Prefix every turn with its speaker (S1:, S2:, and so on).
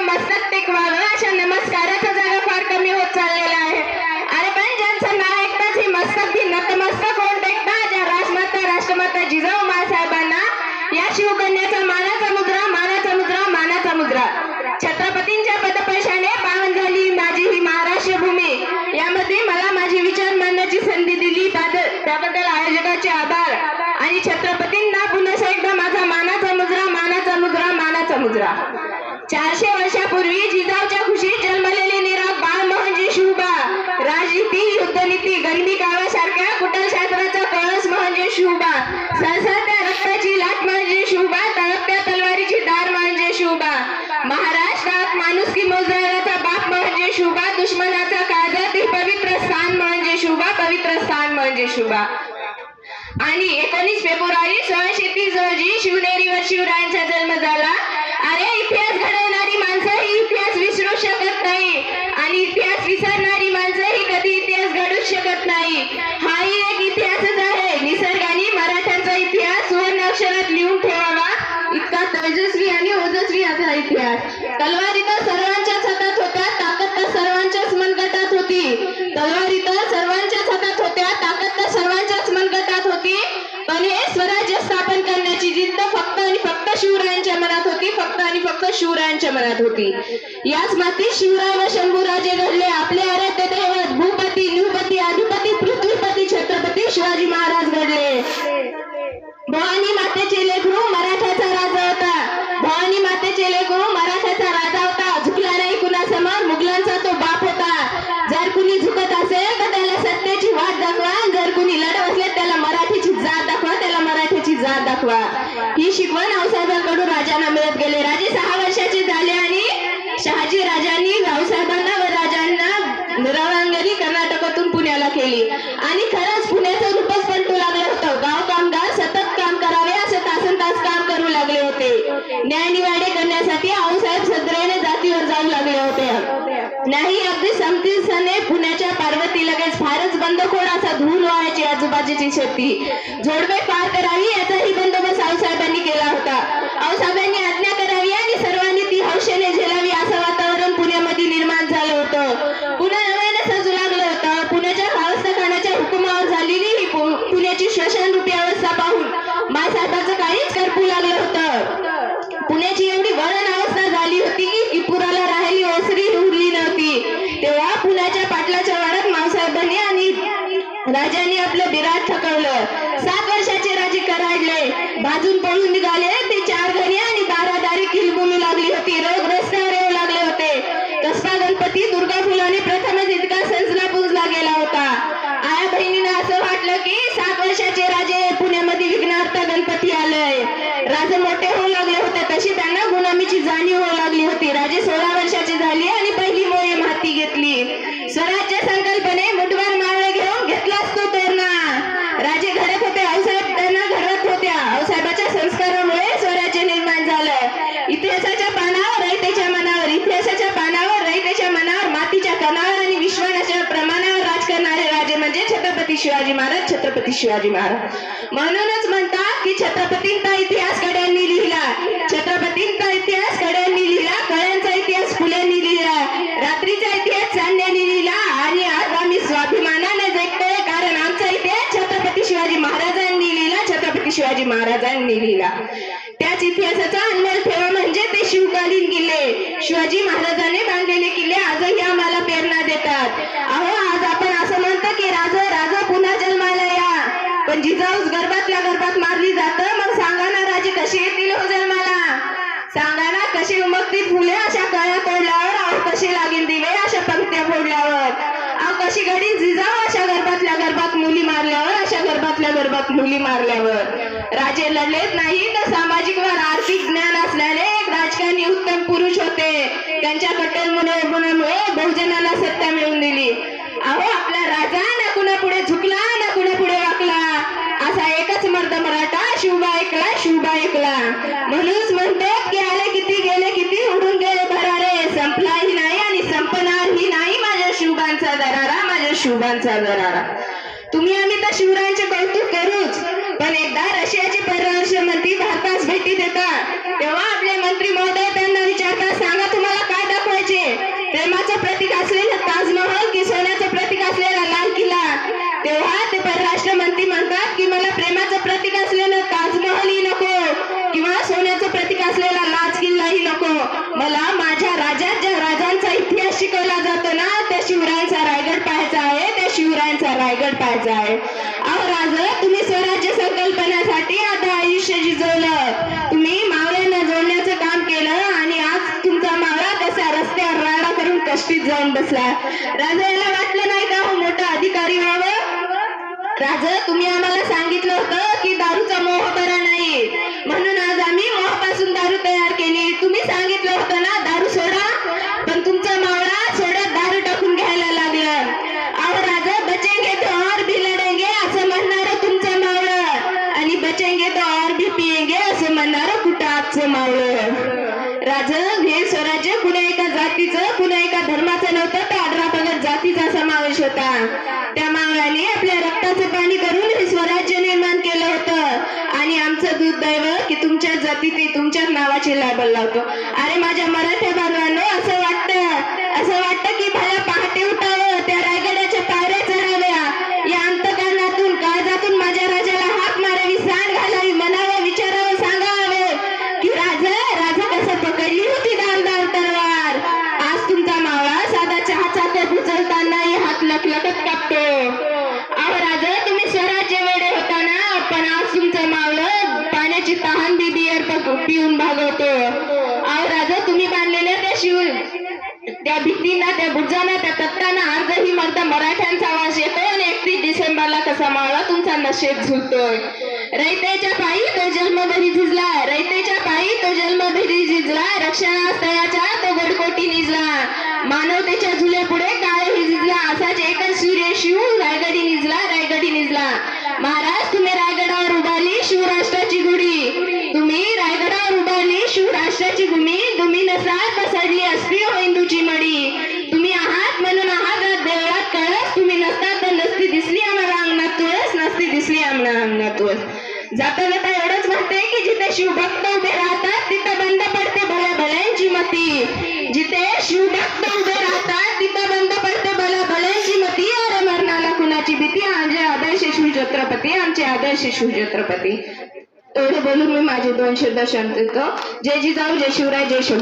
S1: मस्तक टेकवावं अशा नमस्काराचा जागा फार कमी होत चाललेला आहे. अरे पण ज्यांचं नाव ऐकताच ही मस्तक भी नतमस्तक होऊन टेकता ज्या राजमाता राष्ट्रमाता जिजाऊ मासाहेबांना या शिवकन्याचा मानाचा मुद्रा मानाचा मुद्रा मानाचा मुद्रा. छत्रपतींच्या पदपैशाने पावन झाली माझी ही महाराष्ट्र भूमी. यामध्ये मला माझे विचार मांडण्याची संधी दिली त्याबद्दल आयोजकाचे आभार. आणि छत्रपतींना पुन्हा एकदा माझा मानाचा मुद्रा मानाचा मुद्रा मानाचा मुद्रा. 400 वर्षापूर्वी जिजाऊच्या खुशीत जन्मलेले निराग बाळ मोहनजी शिवबा. राजनीती युद्धनीती गरिबी काळासारख्या कुटलशास्त्राचा कळस म्हणजे शिवबा. सळसळत्या रक्ताची लाट म्हणजे शिवबा. तळपत्या तलवारीची धार म्हणजे शिवबा. महाराष्ट्रात माणुसकी मोजणाऱ्याचा बाप म्हणजे शिवबा. दुश्मनाचा काळजातील पवित्र स्थान म्हणजे शिवबा. पवित्र स्थान म्हणजे शिवबा. आणि 19 फेब्रुवारी 1630 रोजी शिवनेरीवर शिवरायांचा जन्म झाला. अरे इतिहास घडवणारी माणसं ही इतिहास विसरू शकत नाही आणि इतिहास विसरणारी माणसं ही कधी इतिहास घडूच शकत नाही. हाही एक इतिहासच आहे. निसर्गाने मराठ्यांचा इतिहास सुवर्ण अक्षरात लिहून ठेवावा इतका तेजस्वी आणि ओजस्वी असा इतिहास. तलवारी तर सर्वांच्याच हातात होत्या ताकद तर सर्वांच्याच मनगटात होती. तलवारी तर सर्वांच्याच हातात होत्या ताकद तर सर्वांच्याच मनगटात होती. पण हे स्वराज्य स्थापन करण्याची जिद्द फक्त आणि फक्त शिवरायांच्या मनात होती. फक्त आणि फक्त शिवरायांच्या मनात होती. याच मातीत शिवराय व शंभूराजे घडले. आपले आराध्य दैवत भूपती नृपती अधिपती पृथ्वीपती छत्रपती शिवाजी महाराज घडले. भवानी मातेचे लेकरू मराठ्याचा राजा होता. भवानी मातेचे लेकरू मराठ्याचा राजा होता. झुकला नाही कुणासमोर मुघलांचा तो बाप होता. जर कुणी झुकत असेल तर त्याला सत्तेची वाट दाखवा. जर कुणी लढत असेल त्याला मराठीची जात दाखवा. त्याला मराठीची जात दाखवा. ही शिकवण आऊसाहेबांकडून राजांना मिळत गेले. राजे 6 वर्षाचे झाले आणि शहाजी राजांनी आऊसाहेबांना व राजांना रवानगी कर्नाटकातून पुण्याला केली. आणि खरंच पुण्याचं रूपच पलटू लागलं होतं. गाव कामगार सतत काम करावे असं तासन तास काम करू लागले होते. न्यायनिवाडे करण्यासाठी आऊसाहेब सदरेने जातीवर जाऊ लागले होते. नाही अगदी समतीसने पुण्याच्या पार्वती लगेच फारच बंदखोर असा धूल व्हायची आजूबाजूची शेती जोडवे पार करावी याचाही बंदोबस्त आऊसाहेबांनी केला होता. आऊसाहेबांनी आज्ञा करावी आणि सर्वांनी ती हौशेने झेलावी असं वातावरण पुण्यामध्ये निर्माण झालं होतं. पुणे नव्याने सजू लागलं होतं. पुण्याच्या खावस्तखानाच्या हुकुमावर झालेली ही पुण्याची श्मशानरूपी अवस्था पाहून मासाहेबांचं काहीच करपू लागलं होतं. पुण्याची एवढी वरण अवस्था झाली होती की पुराला राहिली ओसरी उरली नव्हती. तेव्हा पुण्याच्या पाटलाच्या वाड्यात मासाहेबांनी आणि राजांनी आपलं बिराट थकवलं. 7 वर्षाचे राजे कराडले भाजून पळून निघाले. ते 4 घरी आणि दारादारी किलबुलू लागली होती. रोग रस्त्यावर येऊ लागले होते. कसबा गणपती दुर्गा फुलाने प्रथमच इतका सजला पुजला गेला होता. आया बहिणींना असं वाटलं की 7 वर्षाचे राजे पुण्यामध्ये विघ्नार्थ गणपती आलंय. राजे मोठे होऊ लागले होते तशी त्यांना गुलामीची जाणीव होऊ लागली होती. राजे 16 वर्षाचे झाले आणि पहिली मोहीम हाती घेतली. स्वराज्य संकल्पने मुठभर मावळे घेऊन घेतलाच तो तोरणा. राजे घडत होते. आऊसाहेब त्यांना घडवत होत्या. आऊसाहेबाच्या संस्कारामुळे स्वराज्य निर्माण झालं. इतिहासाच्या पानावर रयतेच्या मनावर इतिहासाच्या पानावर रयतेच्या मनावर मातीच्या कणावर आणि विश्वासाच्या प्रमाणावर राज करणारे राजे म्हणजे छत्रपती शिवाजी महाराज. छत्रपती शिवाजी महाराज म्हणूनच म्हणतात की छत्रपतींचा इतिहास कड्यांनी लिहिला. छत्रपतींचा इतिहास कड्यांनी लिहिला. कळ्यांचा इतिहास फुल्यांनी लिहिला. रात्रीचा इतिहास चांदण्यांनी लिहिला. आणि आज आम्ही स्वाभिमानाने जगतोय कारण आमचा इतिहास छत्रपती शिवाजी महाराजांनी लिहिला. छत्रपती शिवाजी महाराजांनी लिहिला. त्याच इतिहासाचा अनमोल ठेवा म्हणजे ते शिवकालीन किल्ले. शिवाजी महाराजांनी बांधलेले किल्ले आजही आम्हाला प्रेरणा देतात. अहो आज आपण असं म्हणतो की राजा राजा पुन्हा जन्माला या. पण जिजाऊच गर्भातल्या गर्भात मारली जातं. मग सांगा ना राजे कशी येतील हो जन्माला. सांगा ना कशी उमगतील फुले अशा कळ्या तोडल्यावर. अहो कशी लागील दिवे अशा पंक्त्या फोडल्यावर. अहो कशी घडील जिजाऊ अशा गर्भातल्या गर्भात मुली मारल्यावर. अशा गर्भातल्या गर्भात मुली मारल्यावर. राजे लढलेत नाही तर सामाजिक व आर्थिक ज्ञान असलेले एक राजकारणी उत्तम पुरुष होते. त्यांच्या कट्टरमुळे बहुजनाला सत्ता मिळवून दिली. अहो आपला राजा ना कुणा पुढे झुकला ना कुणा पुढे वाकला. असा एकच मर्द मराठा शिवबा ऐकला. शिवबा ऐकला. म्हणूनच म्हणतो की आले किती गेले किती उडून गेले भरारे. संपलाही नाही आणि संपणारही नाही माझ्या शिवबांचा दरारा. माझ्या शिवबांचा दरारा. तुम्ही आम्ही तर शिवरायांचे कौतुक करूच पण एकदा रशियाचे परराष्ट्र मंत्री भारतास भेटी देतात तेव्हा आपले मंत्री महोदय त्यांना विचारतात सांगा तुम्हाला काय मला माझ्या राज्यात ज्या राजांचा इतिहास शिकवला जातो ना त्या शिवरायांचा रायगड पाहायचा आहे, त्या शिवरायांचा रायगड पाहायचा आहे. अहो राजा, तुम्ही स्वराज्य संकल्पनेसाठी आता आयुष्य झिजवलं, तुम्ही मावळ्यांना जोडण्याचं काम केलं आणि आज तुमचा मावळा कसा रस्त्यावर राडा करून कष्टीत जाऊन बसला. राजा, याला वाटलं नाही का हो मोठा अधिकारी व्हावं? राजा, तुम्ही आम्हाला सांगितलं होतं की दारूचा मोह बरा नाही, म्हणून आज आम्ही मोहापासून दारू तयार केली. तुम्ही सांगितलं होतं ना दारू सोडा, पण तुमचा मावळा सोडत दारू टाकून घ्यायला लागलं. अहो राजा, बचेंगे तो और भी लढेंगे असं म्हणणारं तुमचं मावळं आणि बचेंगे तो और भी पिएंगे असं म्हणणारं कुठं आजचं मावळं. राजा, हे स्वराज्य कुणा एका जातीचं कुणा एका धर्माचं नव्हतं, तर 18 पगड जातीचा समावेश होता. त्या मावळ्याने आपल्या रक्ताचं पाणी करून हे स्वराज्य निर्माण केलं होतं आणि आमचं दुर्दैव की तुमच्या जातीत तुमच्याच नावाचे लाबल लावतो. अरे माझ्या मराठा बांधवांनो, असं वाटतं की भल्या पहाटे उठावं, त्या रायगडाच्या पायऱ्या चढाव्या, या अंतकरणातून काळजातून माझ्या राजाला हाक मारावी, सांड घालावी, म्हणावं, विचारावं, सांगावे की राजा कसं पकडली होती दामदार तलवार. आज तुमचा मावळा साधा चहाचा कप उचलतानाही हात लकलकत कापतो. अहो राजा, तुम्ही स्वराज्य वेडे होता ना, पण आज तुमचं मावळं पाण्याची तहान बी बियर पिऊन भागवतो. अहो राजा, तुम्ही बांधलेल्या त्या भित्तींना, त्या बुजांना, त्या तत्तांना आजही मर्द मराठ्यांचा आवाज येतो आणि 31 डिसेंबरला कसा मावळा तुमचा नशेत झुलतोय. रयतेच्या पायी तो जन्मभरी झिजला, रयतेच्या पायी तो जन्मभरी झिजला, रक्षणास्तयाच्या तो गडकोटी निजला, मानवतेच्या झुल्यापुढे काळही झिजला, असाच एकच सूर्य शिव रायगडी निजला. महाराज, तुम्ही रायगडावर उभारली शिवराष्ट्राची गुढी, तुम्ही रायगडावर उभारली शिवराष्ट्राची भूमी, तुम्ही नसाल पसरली असती हो हिंदूची मडी. तुम्ही आहात म्हणून आहात देवळात कळस, तुम्ही नसतात तर नसती दिसली आम्हाला अंगणात तुळस, नसती दिसली आम्हाला अंगणात तुळस. जाता जाता एवढंच म्हणते की जिथे शिवभक्त उभे राहतात तिथं बंद पडते भल्या भल्यांची मती, जिथे शिवभक्त उभे राहतात तिथं बंद पडते भल्या भल्यांची मती. अरे मरणाला कुणाची भीती, आमचे आदर्श शिवछत्रपती, आमचे आदर्श शिवछत्रपती. एवढे बोलून मी माझे 2 शब्द शांत देतो. जय जिजाऊ, जय शिवराय, जय शिव.